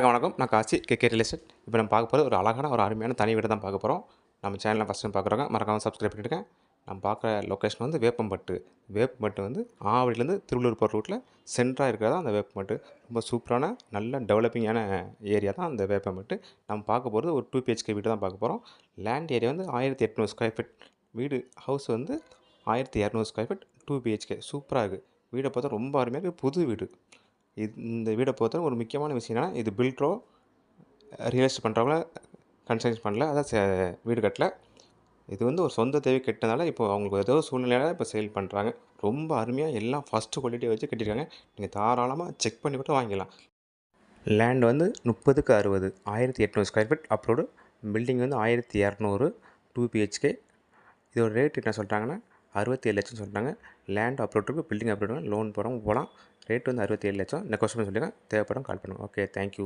வணக்கம். நான் Kashi KK real estate. இப்போ நம்ம பார்க்க போகிறது ஒரு அழகான ஒரு அருமையான தனி வீடு தான் பார்க்க போகிறோம். நம்ம சேனலை ஃபஸ்ட் டைம் பார்க்குறவங்க மறக்காமல் சப்ஸ்கிரைப் பண்ணிவிடுங்க. நம்ம பார்க்குற லொக்கேஷன் வந்து வேப்பம்பட்டு. வேப்பம்பட்டு வந்து ஆவடியிலேருந்து திருவள்ளூர் போகிற ரூட்டில் சென்டராக இருக்கிறதா அந்த வேப்பம்பட்டு. ரொம்ப சூப்பரான நல்ல டெவலப்பிங்கான ஏரியா தான் அந்த வேப்பம்பட்டு. நம்ம பார்க்க போகிறது ஒரு 2 பிஹெச்கே வீடு தான் பார்க்க போகிறோம். லேண்ட் ஏரியா வந்து 1800 ஸ்கொயர் ஃபீட். வீடு ஹவுஸ் வந்து 1200 ஸ்கொயர் ஃபீட் 2 பிஹெச்கே. சூப்பராக இருக்குது. வீடை பார்த்தா ரொம்ப அருமையாக இருக்குது. புது வீடு. இந்த வீடை பொறுத்தவரை ஒரு முக்கியமான விஷயம் என்னன்னா, இது பில்டரோ ரியல் எஸ்டேட் பண்ணுறவங்கள கன்ஸ்ட்ரக்ஷன் பண்ணல. அதான் வீடு கட்டல. இது வந்து ஒரு சொந்த தேவை கட்டினதால இப்போ அவங்களுக்கு ஏதோ சூழ்நிலையால் இப்போ சேல் பண்ணுறாங்க. ரொம்ப அருமையாக எல்லாம் ஃபஸ்ட்டு குவாலிட்டியை வச்சு கட்டியிருக்காங்க. நீங்கள் தாராளமாக செக் பண்ணி கூட வாங்கிக்கலாம். லேண்ட் வந்து 30க்கு 60 1800 ஸ்கொயர் ஃபீட் அப்ரோடு. பில்டிங் வந்து 1200 2 பிஹெச்கே. இதோட ரேட் என்ன சொல்லிட்டாங்கன்னா 67 லட்சம் சொல்லிட்டாங்க. லேண்ட் அப்ரோட்டுக்கு பில்டிங் அப்ரோடு லோன் போகிறவங்க போகலாம். ரேட் வந்து 67 லட்சம். நெகோஷியபிள் சொல்லியிருக்கேன். தேவைப்படும் கால் பண்ணுங்கள். Okay, thank you.